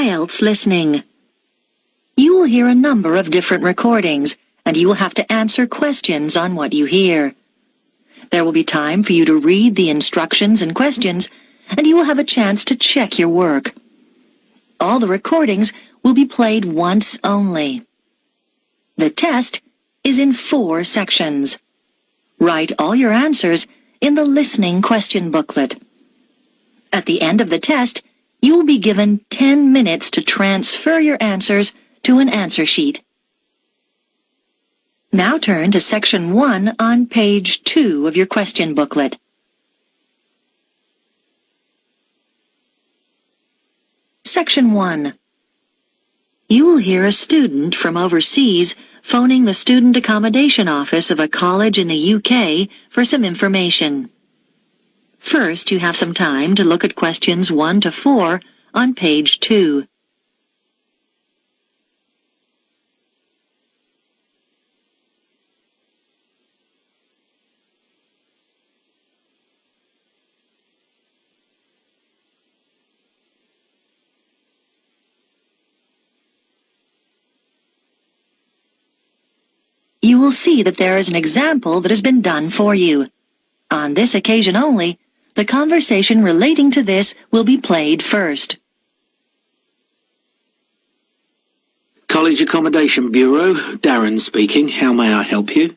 IELTS Listening. You will hear a number of different recordings, and you will have to answer questions on what you hear. There will be time for you to read the instructions and questions, and you will have a chance to check your work. All the recordings will be played once only. The test is in 4 sections. Write all your answers in the listening question booklet. At the end of the test, you will be given 10 minutes to transfer your answers to an answer sheet. Now turn to Section 1 on page 2 of your question booklet. Section 1. You will hear a student from overseas phoning the student accommodation office of a college in the UK for some information. First, you have some time to look at questions 1 to 4 on page 2. You will see that there is an example that has been done for you. On this occasion only, the conversation relating to this will be played first. College Accommodation Bureau, Darren speaking. How may I help you?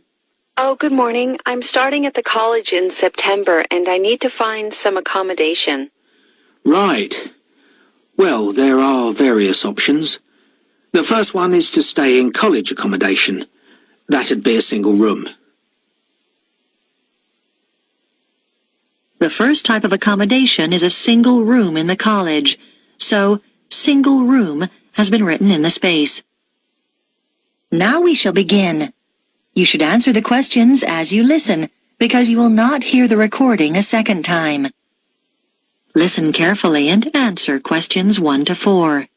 Oh, good morning. I'm starting at the college in September and I need to find some accommodation. Right. Well, there are various options. The first one is to stay in college accommodation. That'd be a single room. The first type of accommodation is a single room in the college, so single room has been written in the space. Now we shall begin. You should answer the questions as you listen, because you will not hear the recording a second time. Listen carefully and answer questions 1 to 4.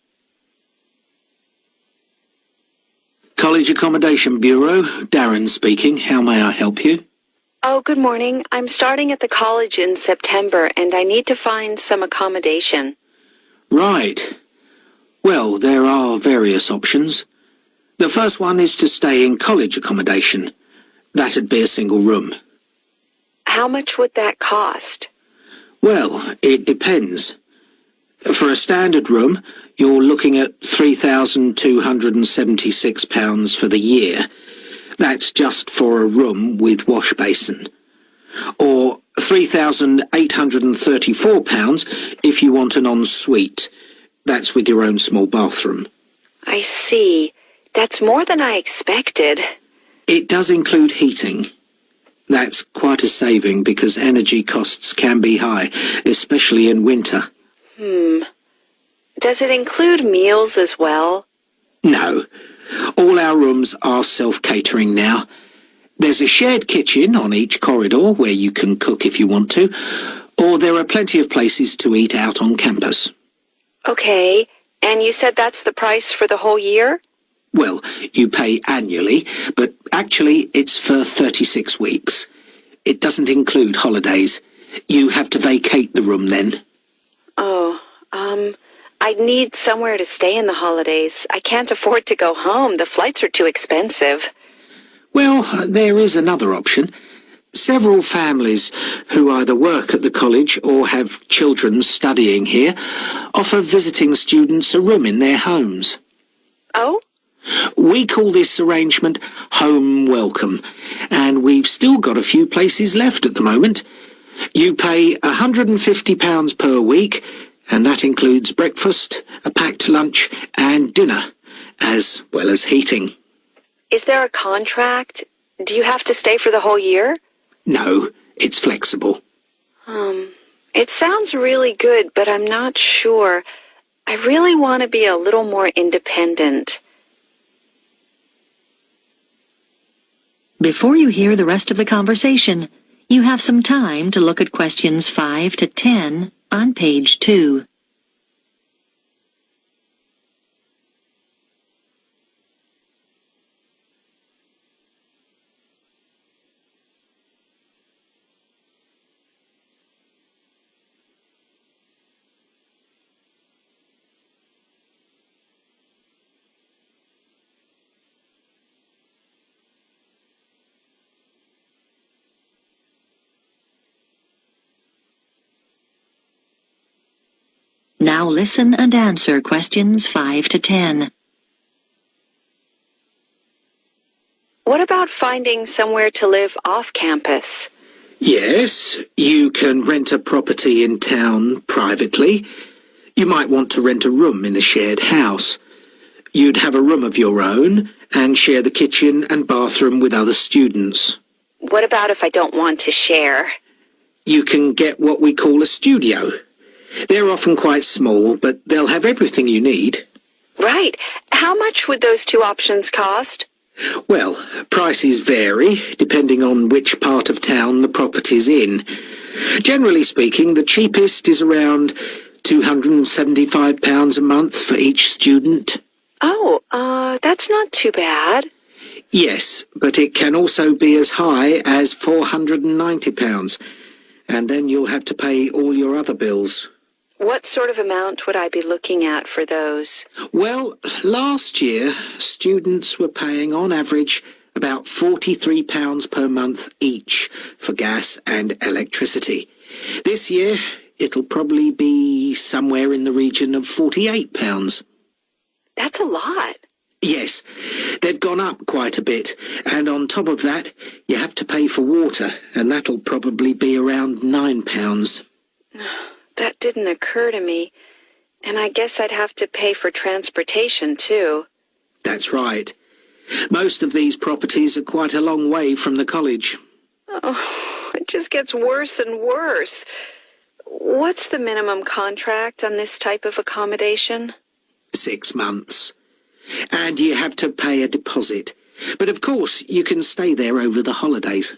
College Accommodation Bureau, Darren speaking. How may I help you? Oh, good morning. I'm starting at the college in September and I need to find some accommodation. Right. Well, there are various options. The first one is to stay in college accommodation. That'd be a single room. How much would that cost? Well, it depends. For a standard room, you're looking at £3,276 for the year. That's just for a room with wash basin. Or £3,834 if you want an ensuite. That's with your own small bathroom. I see. That's more than I expected. It does include heating. That's quite a saving because energy costs can be high, especially in winter. Does it include meals as well? No. All our rooms are self-catering now. There's a shared kitchen on each corridor where you can cook if you want to, or there are plenty of places to eat out on campus. Okay, and you said that's the price for the whole year? Well, you pay annually, but actually it's for 36 weeks. It doesn't include holidays. You have to vacate the room then. Oh, I'd need somewhere to stay in the holidays. I can't afford to go home. The flights are too expensive. Well, there is another option. Several families who either work at the college or have children studying here offer visiting students a room in their homes. Oh? We call this arrangement Home Welcome, and we've still got a few places left at the moment. You pay £150 per week, and that includes breakfast, a packed lunch, and dinner, as well as heating. Is there a contract? Do you have to stay for the whole year? No, it's flexible. It sounds really good, but I'm not sure. I really want to be a little more independent. Before you hear the rest of the conversation, you have some time to look at questions 5 to 10 on page 2. Now listen and answer questions 5 to 10. What about finding somewhere to live off campus? Yes, you can rent a property in town privately. You might want to rent a room in a shared house. You'd have a room of your own and share the kitchen and bathroom with other students. What about if I don't want to share? You can get what we call a studio. They're often quite small, but they'll have everything you need. Right. How much would those two options cost? Well, prices vary depending on which part of town the property's in. Generally speaking, the cheapest is around £275 a month for each student. Oh, that's not too bad. Yes, but it can also be as high as £490, and then you'll have to pay all your other bills. What sort of amount would I be looking at for those? Well, last year, students were paying on average about £43 per month each for gas and electricity. This year, it'll probably be somewhere in the region of £48. That's a lot. Yes, they've gone up quite a bit, and on top of that, you have to pay for water, and that'll probably be around £9. That didn't occur to me. And I guess I'd have to pay for transportation, too. That's right. Most of these properties are quite a long way from the college. Oh, it just gets worse and worse. What's the minimum contract on this type of accommodation? 6 months. And you have to pay a deposit. But of course, you can stay there over the holidays.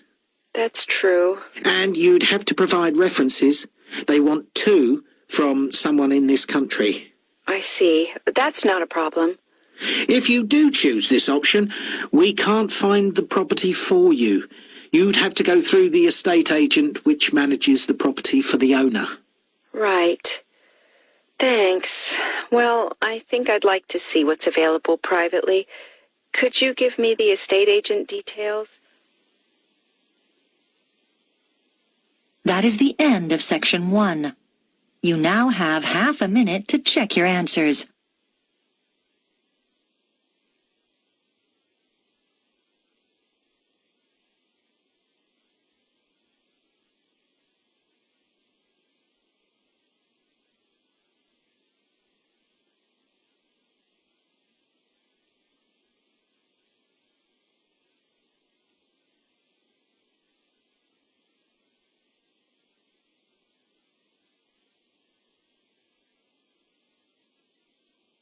That's true. And you'd have to provide references. They want 2 from someone in this country. I see. But that's not a problem. If you do choose this option, we can't find the property for you. You'd have to go through the estate agent which manages the property for the owner. Right. Thanks. Well, I think I'd like to see what's available privately. Could you give me the estate agent details? That is the end of section 1. You now have half a minute to check your answers.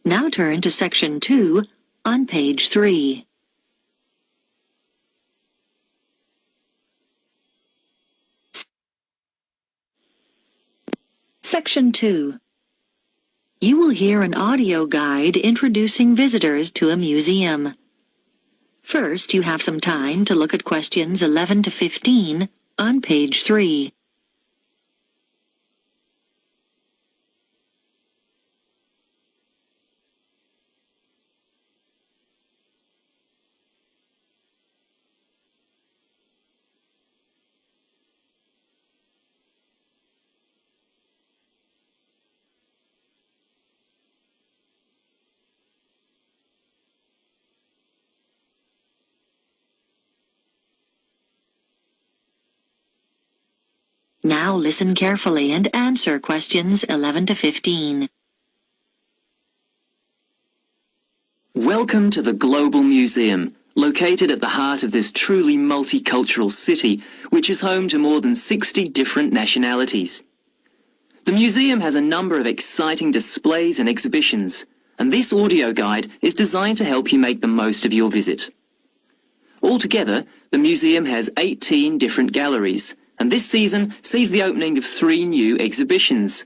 Now turn to section 2 on page 3. Section 2. You will hear an audio guide introducing visitors to a museum. First, you have some time to look at questions 11 to 15 on page 3. Now listen carefully and answer questions 11 to 15. Welcome to the Global Museum, located at the heart of this truly multicultural city, which is home to more than 60 different nationalities. The museum has a number of exciting displays and exhibitions, and this audio guide is designed to help you make the most of your visit. Altogether, the museum has 18 different galleries, and this season sees the opening of 3 new exhibitions.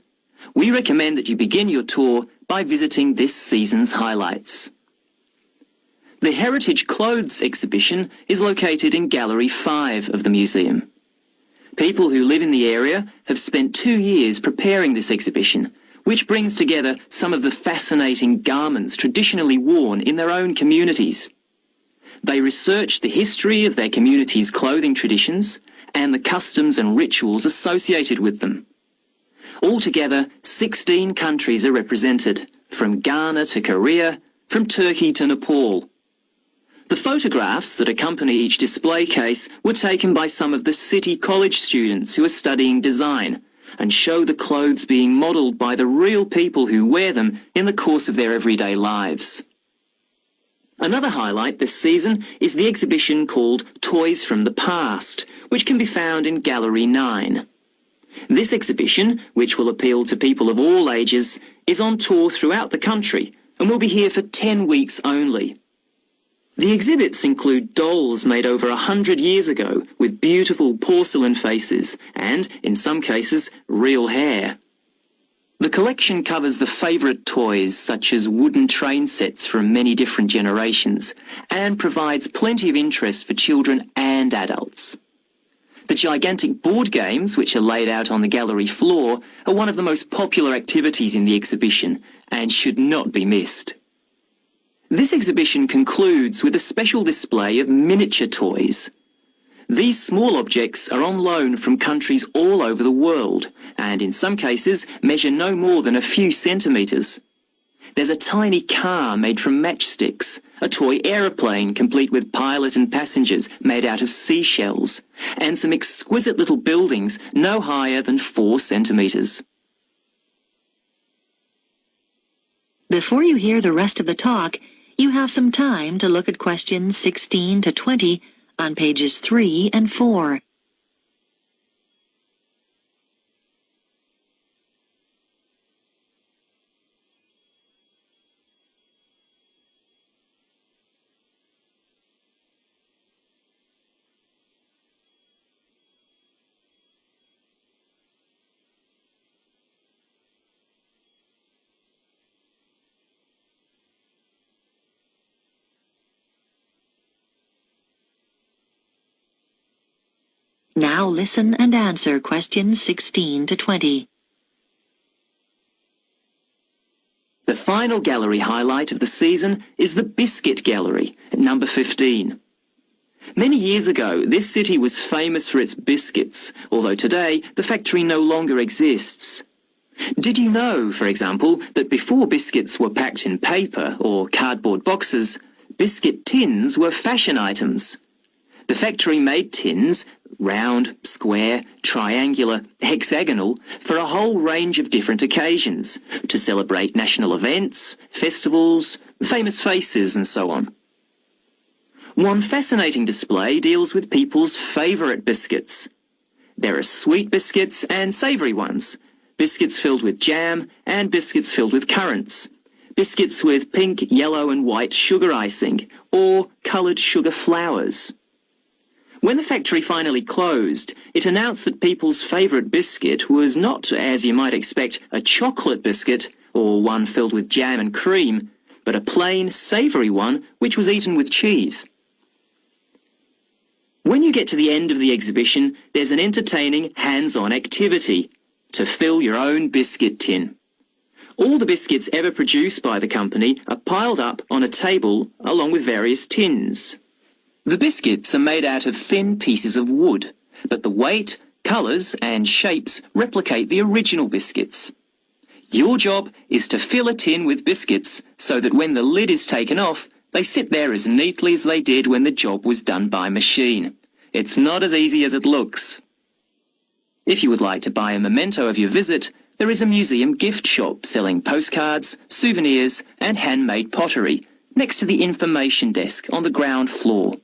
We recommend that you begin your tour by visiting this season's highlights. The Heritage Clothes exhibition is located in Gallery 5 of the museum. People who live in the area have spent 2 years preparing this exhibition, which brings together some of the fascinating garments traditionally worn in their own communities. They research the history of their community's clothing traditions and the customs and rituals associated with them. Altogether, 16 countries are represented, from Ghana to Korea, from Turkey to Nepal. The photographs that accompany each display case were taken by some of the City College students who are studying design and show the clothes being modelled by the real people who wear them in the course of their everyday lives. Another highlight this season is the exhibition called Toys from the Past, which can be found in Gallery 9. This exhibition, which will appeal to people of all ages, is on tour throughout the country and will be here for 10 weeks only. The exhibits include dolls made over 100 years ago with beautiful porcelain faces and, in some cases, real hair. The collection covers the favourite toys such as wooden train sets from many different generations and provides plenty of interest for children and adults. The gigantic board games, which are laid out on the gallery floor, are one of the most popular activities in the exhibition and should not be missed. This exhibition concludes with a special display of miniature toys. These small objects are on loan from countries all over the world and in some cases measure no more than a few centimetres. There's a tiny car made from matchsticks, a toy aeroplane complete with pilot and passengers made out of seashells, and some exquisite little buildings no higher than 4 centimetres. Before you hear the rest of the talk, you have some time to look at questions 16 to 20 on pages 3 and 4. Now listen and answer questions 16 to 20. The final gallery highlight of the season is the Biscuit Gallery at number 15. Many years ago, this city was famous for its biscuits, although today the factory no longer exists. Did you know, for example, that before biscuits were packed in paper or cardboard boxes, biscuit tins were fashion items? The factory made tins, round, square, triangular, hexagonal, for a whole range of different occasions, to celebrate national events, festivals, famous faces and so on. One fascinating display deals with people's favourite biscuits. There are sweet biscuits and savoury ones, biscuits filled with jam and biscuits filled with currants, biscuits with pink, yellow and white sugar icing, or coloured sugar flowers. When the factory finally closed, it announced that people's favourite biscuit was not, as you might expect, a chocolate biscuit or one filled with jam and cream, but a plain, savoury one which was eaten with cheese. When you get to the end of the exhibition, there's an entertaining hands-on activity to fill your own biscuit tin. All the biscuits ever produced by the company are piled up on a table along with various tins. The biscuits are made out of thin pieces of wood, but the weight, colours and shapes replicate the original biscuits. Your job is to fill a tin with biscuits so that when the lid is taken off, they sit there as neatly as they did when the job was done by machine. It's not as easy as it looks. If you would like to buy a memento of your visit, there is a museum gift shop selling postcards, souvenirs and handmade pottery next to the information desk on the ground floor.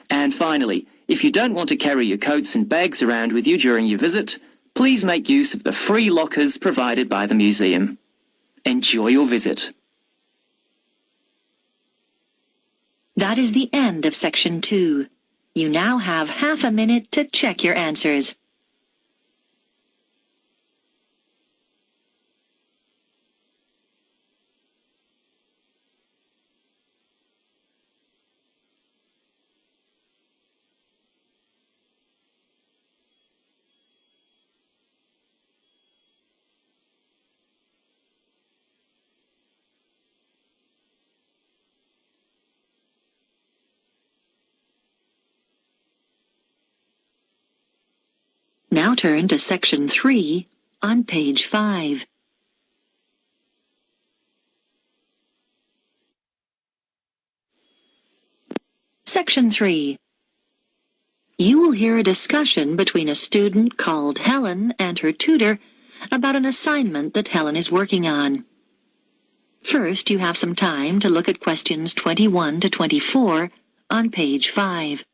And finally, if you don't want to carry your coats and bags around with you during your visit, please make use of the free lockers provided by the museum. Enjoy your visit. That is the end of section 2. You now have half a minute to check your answers. Now turn to section 3 on page 5. Section 3. You will hear a discussion between a student called Helen and her tutor about an assignment that Helen is working on. First, you have some time to look at questions 21 to 24 on page 5.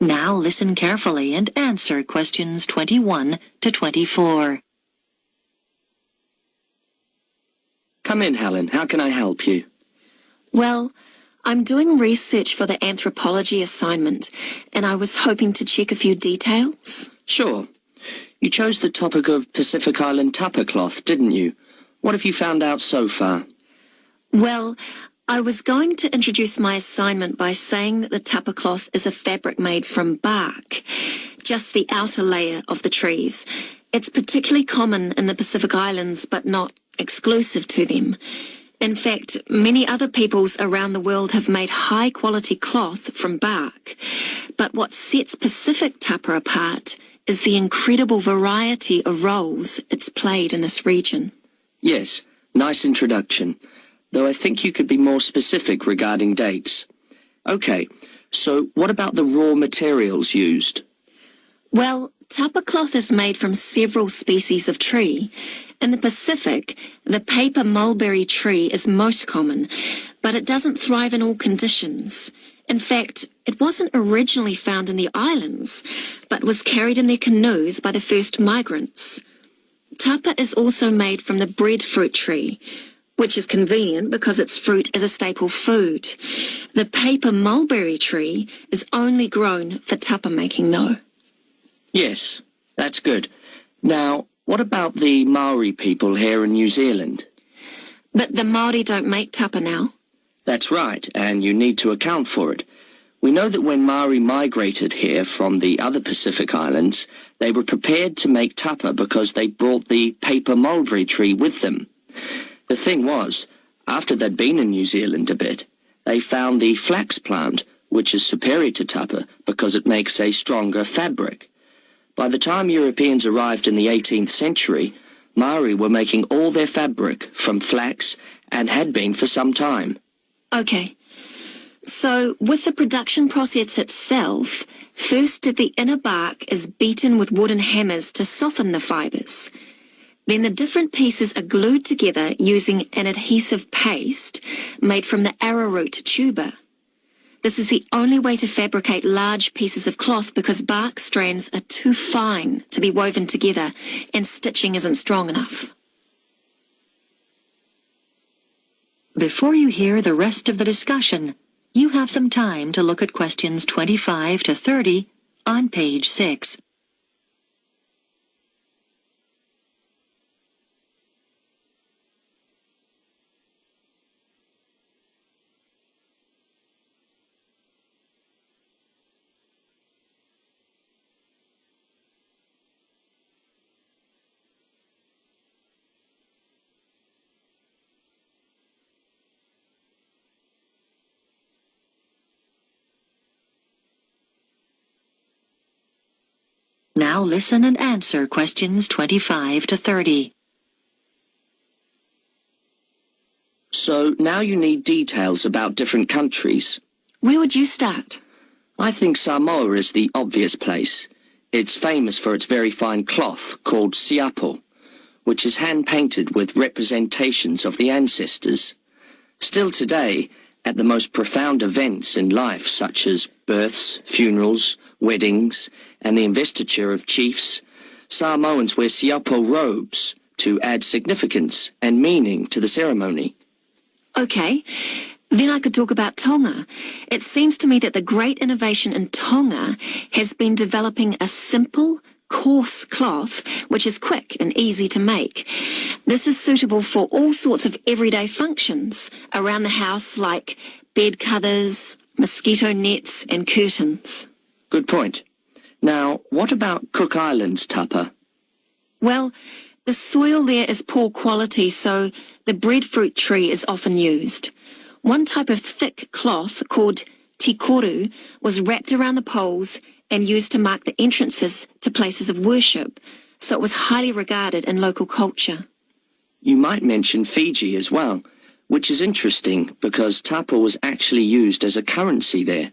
Now listen carefully and answer questions 21 to 24. Come in, Helen. How can I help you? Well, I'm doing research for the anthropology assignment, and I was hoping to check a few details. Sure. You chose the topic of Pacific Island tapa cloth, didn't you? What have you found out so far? Well, I was going to introduce my assignment by saying that the tapa cloth is a fabric made from bark, just the outer layer of the trees. It's particularly common in the Pacific Islands, but not exclusive to them. In fact, many other peoples around the world have made high-quality cloth from bark. But what sets Pacific tapa apart is the incredible variety of roles it's played in this region. Yes, nice introduction. Though I think you could be more specific regarding dates. Okay, so what about the raw materials used? Well, tapa cloth is made from several species of tree. In the Pacific, the paper mulberry tree is most common, but it doesn't thrive in all conditions. In fact, it wasn't originally found in the islands, but was carried in their canoes by the first migrants. Tapa is also made from the breadfruit tree, which is convenient because its fruit is a staple food. The paper mulberry tree is only grown for tapa making, though. Yes, that's good. Now, what about the Maori people here in New Zealand? But the Māori don't make tapa now. That's right, and you need to account for it. We know that when Maori migrated here from the other Pacific Islands, they were prepared to make tapa because they brought the paper mulberry tree with them. The thing was, after they'd been in New Zealand a bit, they found the flax plant, which is superior to tapa because it makes a stronger fabric. By the time Europeans arrived in the 18th century, Maori were making all their fabric from flax and had been for some time. Okay. So, with the production process itself, first the inner bark is beaten with wooden hammers to soften the fibres. Then the different pieces are glued together using an adhesive paste made from the arrowroot tuber. This is the only way to fabricate large pieces of cloth because bark strands are too fine to be woven together and stitching isn't strong enough. Before you hear the rest of the discussion, you have some time to look at questions 25 to 30 on page 6. Now listen and answer questions 25 to 30. So now you need details about different countries. Where would you start? I think Samoa is the obvious place. It's famous for its very fine cloth called siapo, which is hand-painted with representations of the ancestors. Still today, at the most profound events in life, such as births, funerals, weddings, and the investiture of chiefs, Samoans wear siapo robes to add significance and meaning to the ceremony. Okay, then I could talk about Tonga. It seems to me that the great innovation in Tonga has been developing a simple, coarse cloth, which is quick and easy to make. This is suitable for all sorts of everyday functions around the house, like bed covers, mosquito nets and curtains. Good point. Now, what about Cook Islands tapa? Well, the soil there is poor quality, so the breadfruit tree is often used. One type of thick cloth called tikoru was wrapped around the poles and used to mark the entrances to places of worship, so it was highly regarded in local culture. You might mention Fiji as well, which is interesting because tapa was actually used as a currency there.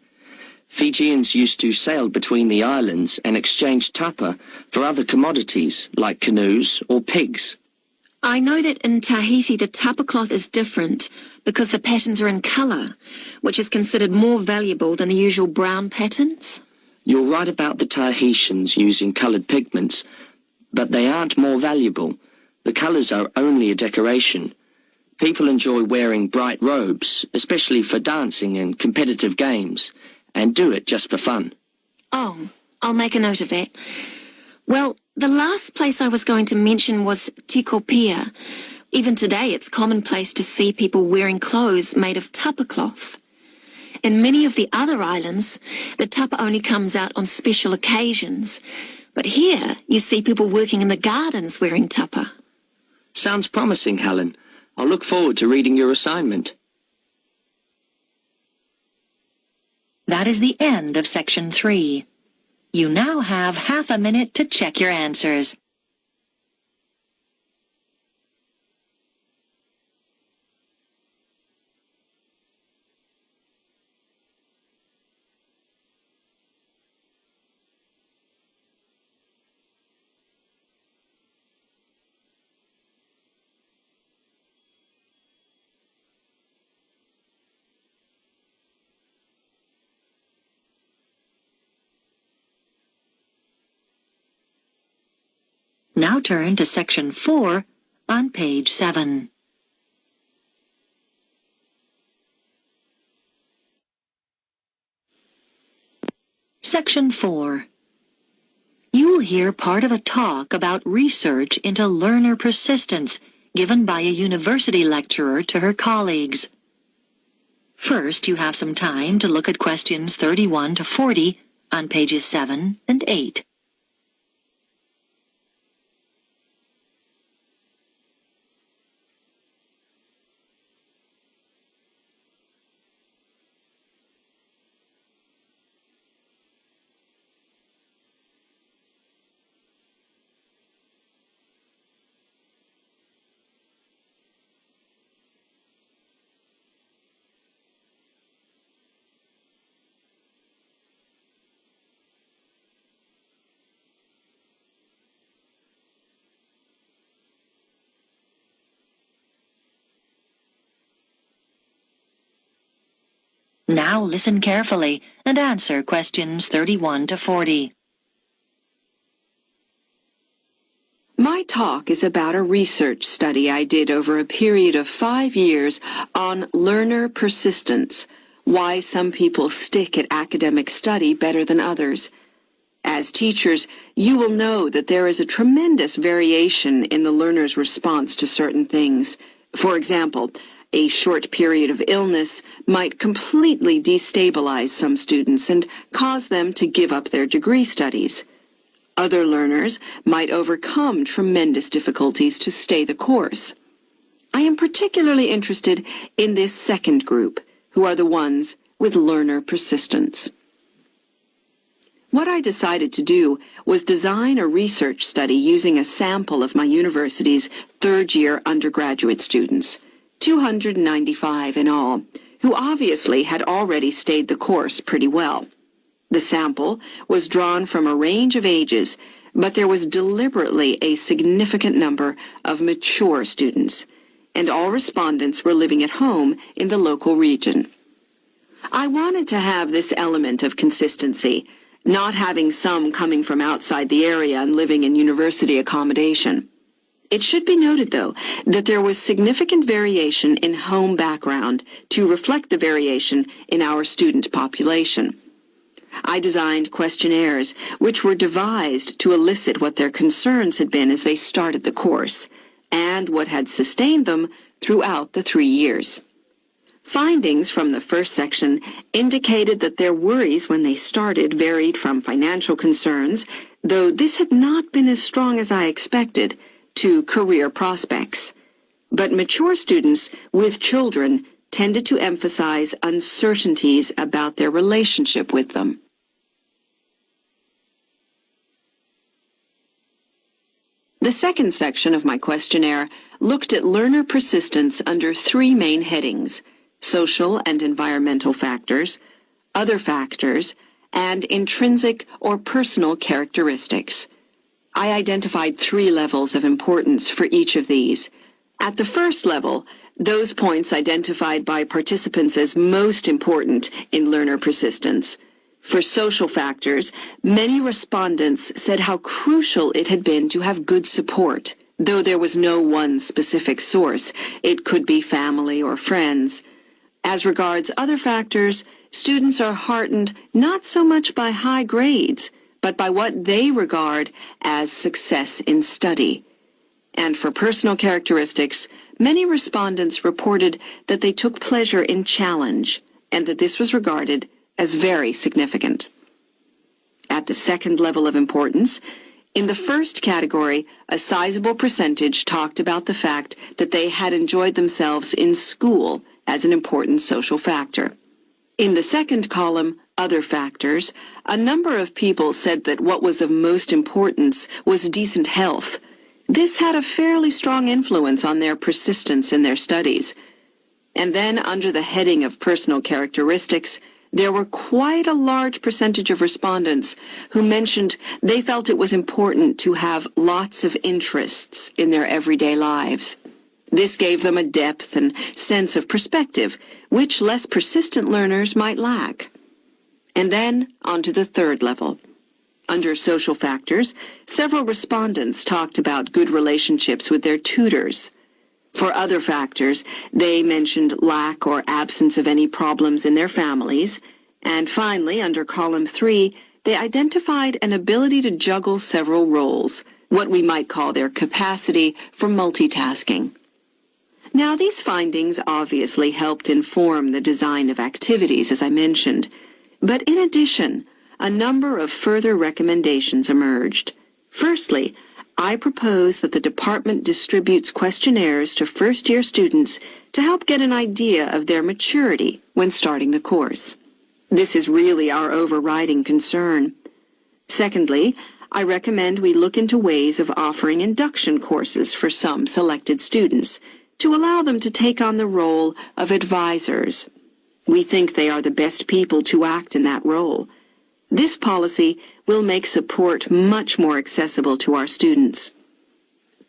Fijians used to sail between the islands and exchange tapa for other commodities like canoes or pigs. I know that in Tahiti the tapa cloth is different because the patterns are in colour, which is considered more valuable than the usual brown patterns. You're right about the Tahitians using coloured pigments, but they aren't more valuable. The colours are only a decoration. People enjoy wearing bright robes, especially for dancing and competitive games, and do it just for fun. Oh, I'll make a note of that. Well, the last place I was going to mention was Tikopia. Even today it's commonplace to see people wearing clothes made of tapa cloth. In many of the other islands, the tapa only comes out on special occasions. But here, you see people working in the gardens wearing tapa. Sounds promising, Helen. I'll look forward to reading your assignment. That is the end of Section 3. You now have half a minute to check your answers. Now turn to Section 4 on page 7. Section 4. You will hear part of a talk about research into learner persistence given by a university lecturer to her colleagues. First, you have some time to look at questions 31 to 40 on pages 7 and 8. Now listen carefully and answer questions 31 to 40. My talk is about a research study I did over a period of 5 years on learner persistence, why some people stick at academic study better than others. As teachers, you will know that there is a tremendous variation in the learner's response to certain things. For example, a short period of illness might completely destabilize some students and cause them to give up their degree studies. Other learners might overcome tremendous difficulties to stay the course. I am particularly interested in this second group, who are the ones with learner persistence. What I decided to do was design a research study using a sample of my university's third-year undergraduate students, 295 in all, who obviously had already stayed the course pretty well. The sample was drawn from a range of ages, but there was deliberately a significant number of mature students, and all respondents were living at home in the local region. I wanted to have this element of consistency, not having some coming from outside the area and living in university accommodation. It should be noted, though, that there was significant variation in home background to reflect the variation in our student population. I designed questionnaires which were devised to elicit what their concerns had been as they started the course, and what had sustained them throughout the 3 years. Findings from the first section indicated that their worries when they started varied from financial concerns, though this had not been as strong as I expected, to career prospects. But mature students with children tended to emphasize uncertainties about their relationship with them. The second section of my questionnaire looked at learner persistence under 3 main headings: social and environmental factors, other factors, and intrinsic or personal characteristics. I identified 3 levels of importance for each of these. At the first level, those points identified by participants as most important in learner persistence. For social factors, many respondents said how crucial it had been to have good support. Though there was no one specific source, it could be family or friends. As regards other factors, students are heartened not so much by high grades, but by what they regard as success in study. And for personal characteristics, many respondents reported that they took pleasure in challenge, and that this was regarded as very significant. At the second level of importance, in the first category, a sizable percentage talked about the fact that they had enjoyed themselves in school as an important social factor. In the second column, other factors, a number of people said that what was of most importance was decent health. This had a fairly strong influence on their persistence in their studies. And then, under the heading of personal characteristics, there were quite a large percentage of respondents who mentioned they felt it was important to have lots of interests in their everyday lives. This gave them a depth and sense of perspective, which less persistent learners might lack. And then, on to the third level. Under social factors, several respondents talked about good relationships with their tutors. For other factors, they mentioned lack or absence of any problems in their families. And finally, under column 3, they identified an ability to juggle several roles, what we might call their capacity for multitasking. Now, these findings obviously helped inform the design of activities, as I mentioned. But in addition, a number of further recommendations emerged. Firstly, I propose that the department distributes questionnaires to first-year students to help get an idea of their maturity when starting the course. This is really our overriding concern. Secondly, I recommend we look into ways of offering induction courses for some selected students to allow them to take on the role of advisors. We think they are the best people to act in that role. This policy will make support much more accessible to our students.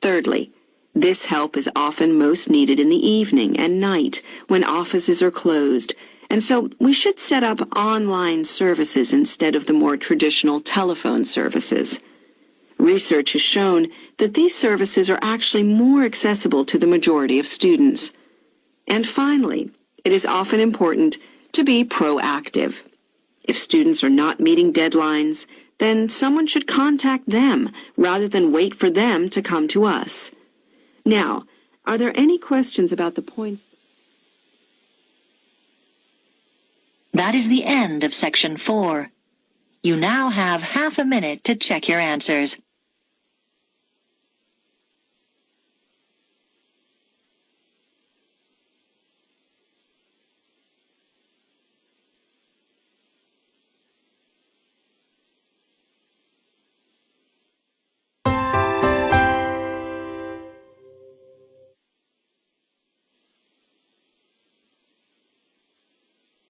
Thirdly, this help is often most needed in the evening and night when offices are closed, and so we should set up online services instead of the more traditional telephone services. Research has shown that these services are actually more accessible to the majority of students. And finally, it is often important to be proactive. If students are not meeting deadlines, then someone should contact them rather than wait for them to come to us. Now, are there any questions about the points? That is the end of section 4. You now have half a minute to check your answers.